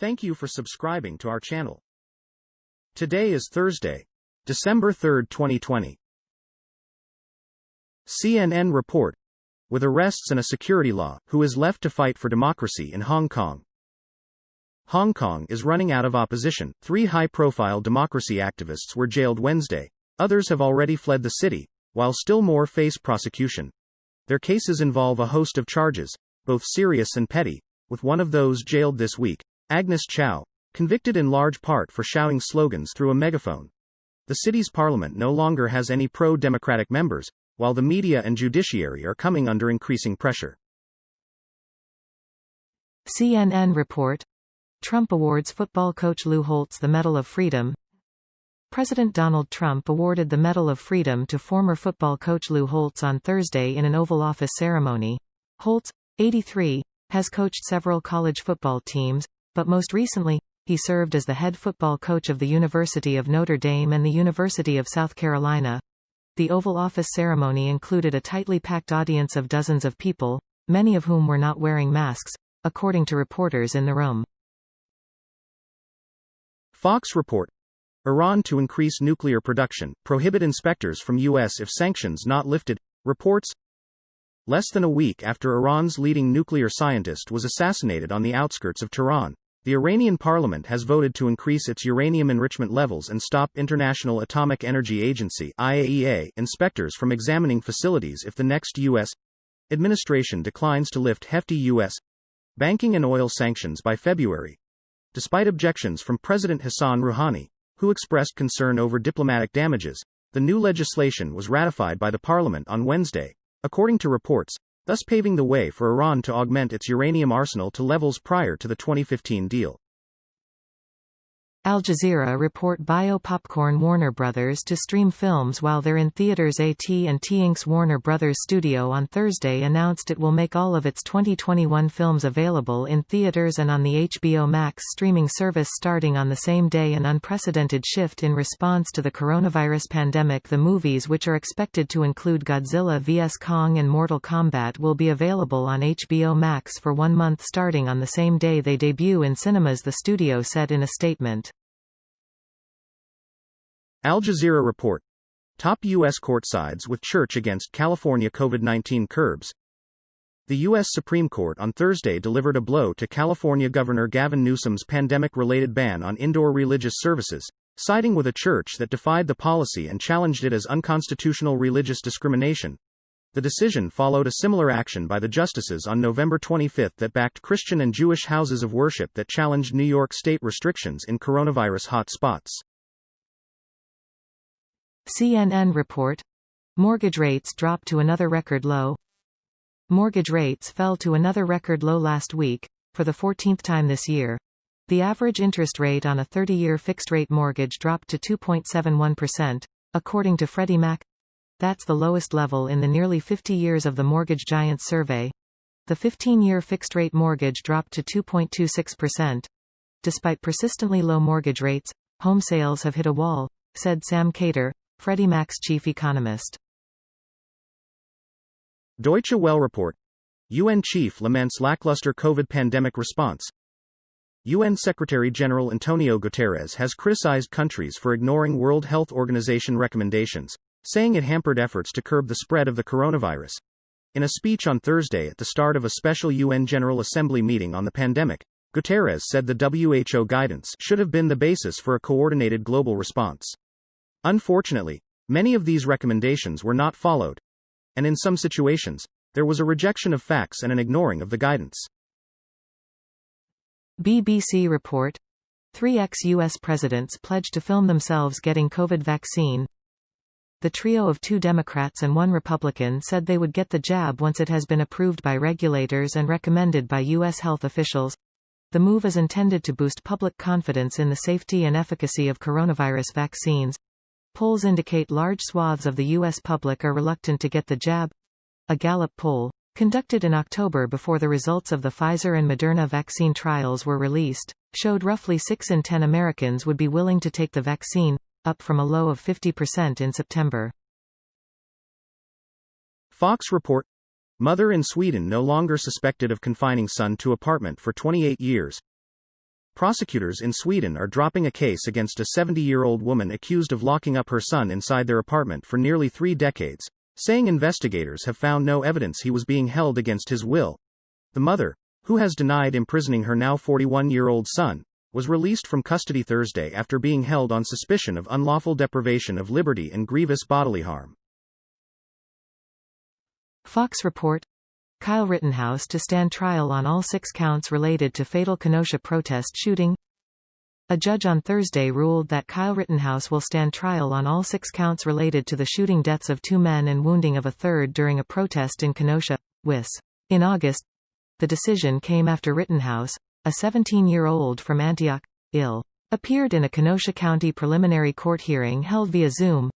Thank you for subscribing to our channel. Today is Thursday, December 3, 2020. CNN report. With arrests and a security law, who is left to fight for democracy in Hong Kong? Hong Kong is running out of opposition. 3 high-profile democracy activists were jailed Wednesday. Others have already fled the city, while still more face prosecution. Their cases involve a host of charges, both serious and petty, with one of those jailed this week, Agnes Chow, convicted in large part for shouting slogans through a megaphone. The city's parliament no longer has any pro-democratic members, while the media and judiciary are coming under increasing pressure. CNN report. Trump awards football coach Holtz the Medal of Freedom. President Donald Trump awarded the Medal of Freedom to former football coach Holtz on Thursday in an Oval Office ceremony. Holtz, 83, has coached several college football teams, but most recently, he served as the head football coach of the University of Notre Dame and the University of South Carolina. The Oval Office ceremony included a tightly packed audience of dozens of people, many of whom were not wearing masks, according to reporters in the room. Fox report. Iran to increase nuclear production, prohibit inspectors from U.S. if sanctions not lifted, reports. Less than a week after Iran's leading nuclear scientist was assassinated on the outskirts of Tehran, the Iranian parliament has voted to increase its uranium enrichment levels and stop International Atomic Energy Agency (IAEA) inspectors from examining facilities if the next U.S. administration declines to lift hefty U.S. banking and oil sanctions by February. Despite objections from President Hassan Rouhani, who expressed concern over diplomatic damages, the new legislation was ratified by the parliament on Wednesday, according to reports, thus paving the way for Iran to augment its uranium arsenal to levels prior to the 2015 deal. Al Jazeera report bio-popcorn Warner Brothers to stream films while they're in theaters. AT&T Inc.'s Warner Brothers studio on Thursday announced it will make all of its 2021 films available in theaters and on the HBO Max streaming service starting on the same day, an unprecedented shift in response to the coronavirus pandemic. The movies, which are expected to include Godzilla vs. Kong and Mortal Kombat, will be available on HBO Max for 1 month starting on the same day they debut in cinemas, the studio said in a statement. Al Jazeera report. Top U.S. court sides with church against California COVID-19 curbs. The U.S. Supreme Court on Thursday delivered a blow to California Governor Gavin Newsom's pandemic-related ban on indoor religious services, siding with a church that defied the policy and challenged it as unconstitutional religious discrimination. The decision followed a similar action by the justices on November 25 that backed Christian and Jewish houses of worship that challenged New York state restrictions in coronavirus hot spots. CNN report. Mortgage rates dropped to another record low. Mortgage rates fell to another record low last week, for the 14th time this year. The average interest rate on a 30-year fixed-rate mortgage dropped to 2.71%, according to Freddie Mac. That's the lowest level in the nearly 50 years of the mortgage giant's survey. The 15-year fixed-rate mortgage dropped to 2.26%. Despite persistently low mortgage rates, home sales have hit a wall, said Sam Cater, Freddie Mac's chief economist. Deutsche Welle report. UN chief laments lackluster COVID pandemic response. UN Secretary-General Antonio Guterres has criticized countries for ignoring World Health Organization recommendations, saying it hampered efforts to curb the spread of the coronavirus. In a speech on Thursday at the start of a special UN General Assembly meeting on the pandemic, Guterres said the WHO guidance should have been the basis for a coordinated global response. Unfortunately, many of these recommendations were not followed, and in some situations, there was a rejection of facts and an ignoring of the guidance. BBC report. 3 ex-US presidents pledged to film themselves getting COVID vaccine. The trio of 2 Democrats and 1 Republican said they would get the jab once it has been approved by regulators and recommended by U.S. health officials. The move is intended to boost public confidence in the safety and efficacy of coronavirus vaccines. Polls indicate large swaths of the U.S. public are reluctant to get the jab. A Gallup poll, conducted in October before the results of the Pfizer and Moderna vaccine trials were released, showed roughly 6 in 10 Americans would be willing to take the vaccine, up from a low of 50% in September. Fox report. Mother in Sweden no longer suspected of confining son to apartment for 28 years. Prosecutors in Sweden are dropping a case against a 70-year-old woman accused of locking up her son inside their apartment for nearly 3 decades, saying investigators have found no evidence he was being held against his will. The mother, who has denied imprisoning her now 41-year-old son, was released from custody Thursday after being held on suspicion of unlawful deprivation of liberty and grievous bodily harm. Fox report. Kyle Rittenhouse to stand trial on all 6 counts related to fatal Kenosha protest shooting. A judge on Thursday ruled that Kyle Rittenhouse will stand trial on all 6 counts related to the shooting deaths of 2 men and wounding of a third during a protest in Kenosha, Wis. In August, the decision came after Rittenhouse, a 17-year-old from Antioch, Ill., appeared in a Kenosha County preliminary court hearing held via Zoom.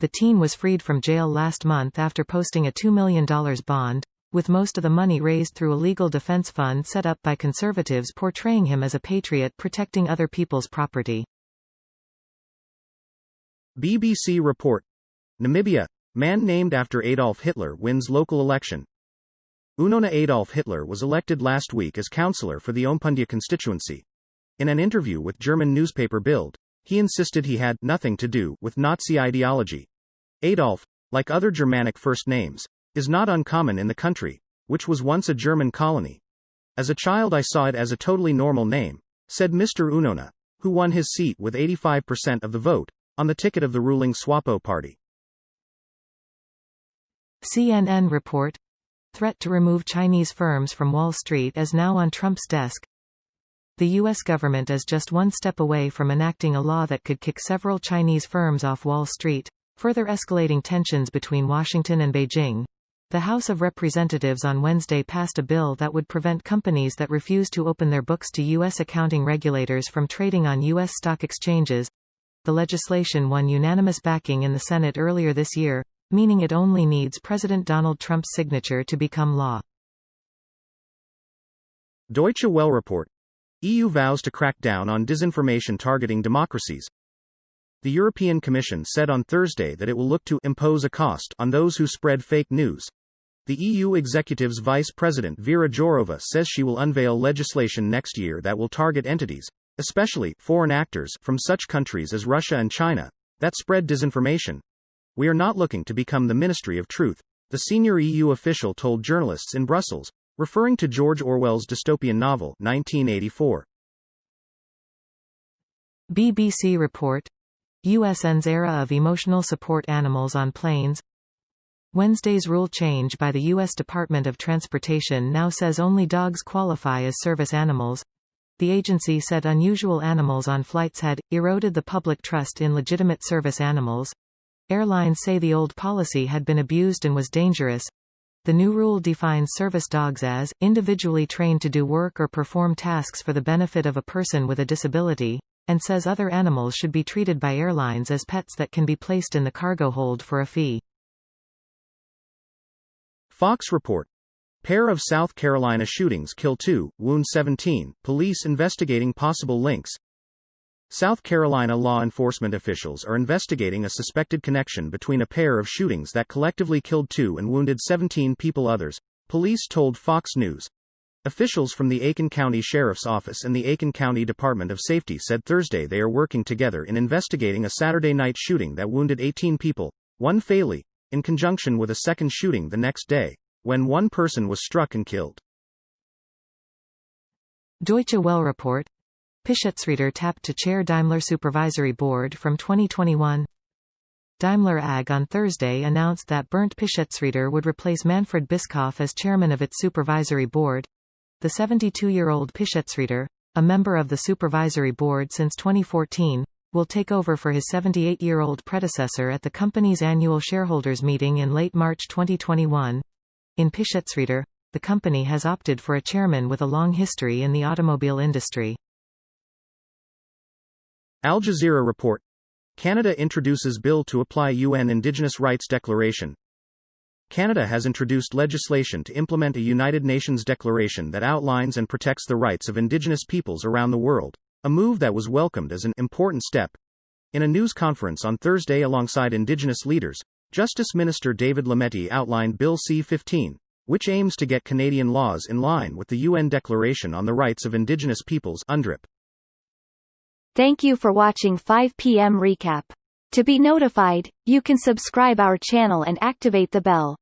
The teen was freed from jail last month after posting a $2 million bond, with most of the money raised through a legal defense fund set up by conservatives portraying him as a patriot protecting other people's property. BBC report. Namibia, man named after Adolf Hitler wins local election. Unona Adolf Hitler was elected last week as councillor for the Ompundya constituency. In an interview with German newspaper Bild, he insisted he had nothing to do with Nazi ideology. Adolf, like other Germanic first names, is not uncommon in the country, which was once a German colony. As a child I saw it as a totally normal name, said Mr. Unona, who won his seat with 85% of the vote, on the ticket of the ruling SWAPO party. CNN report. Threat to remove Chinese firms from Wall Street is now on Trump's desk. The U.S. government is just one step away from enacting a law that could kick several Chinese firms off Wall Street, further escalating tensions between Washington and Beijing. The House of Representatives on Wednesday passed a bill that would prevent companies that refuse to open their books to U.S. accounting regulators from trading on U.S. stock exchanges. The legislation won unanimous backing in the Senate earlier this year, meaning it only needs President Donald Trump's signature to become law. Deutsche Welle report. EU vows to crack down on disinformation targeting democracies. The European Commission said on Thursday that it will look to impose a cost on those who spread fake news. The EU Executive's Vice President Vera Jourova says she will unveil legislation next year that will target entities, especially foreign actors from such countries as Russia and China, that spread disinformation. We are not looking to become the Ministry of Truth, the senior EU official told journalists in Brussels, referring to George Orwell's dystopian novel 1984. BBC report. US ends era of emotional support animals on planes. Wednesday's rule change by the U.S. Department of Transportation now says only dogs qualify as service animals. The agency said unusual animals on flights had eroded the public trust in legitimate service animals. Airlines say the old policy had been abused and was dangerous. The new rule defines service dogs as individually trained to do work or perform tasks for the benefit of a person with a disability, and says other animals should be treated by airlines as pets that can be placed in the cargo hold for a fee. Fox report. Pair of South Carolina shootings kill 2, wound 17, police investigating possible links. South Carolina law enforcement officials are investigating a suspected connection between a pair of shootings that collectively killed 2 and wounded 17 people. Others, police told Fox News. Officials from the Aiken County Sheriff's Office and the Aiken County Department of Safety said Thursday they are working together in investigating a Saturday night shooting that wounded 18 people, one fatally, in conjunction with a second shooting the next day, when one person was struck and killed. Deutsche Welle report. Pischetsrieder tapped to chair Daimler Supervisory Board from 2021. Daimler AG on Thursday announced that Bernd Pischetsrieder would replace Manfred Bischoff as chairman of its supervisory board. The 72-year-old Pischetsrieder, a member of the supervisory board since 2014, will take over for his 78-year-old predecessor at the company's annual shareholders meeting in late March 2021. In Pischetsrieder, the company has opted for a chairman with a long history in the automobile industry. Al Jazeera report. Canada introduces bill to apply UN Indigenous Rights Declaration. Canada has introduced legislation to implement a United Nations declaration that outlines and protects the rights of Indigenous peoples around the world, a move that was welcomed as an important step. In a news conference on Thursday alongside Indigenous leaders, Justice Minister David Lametti outlined Bill C-15, which aims to get Canadian laws in line with the UN Declaration on the Rights of Indigenous Peoples (UNDRIP). Thank you for watching 5 p.m. recap. To be notified, you can subscribe our channel and activate the bell.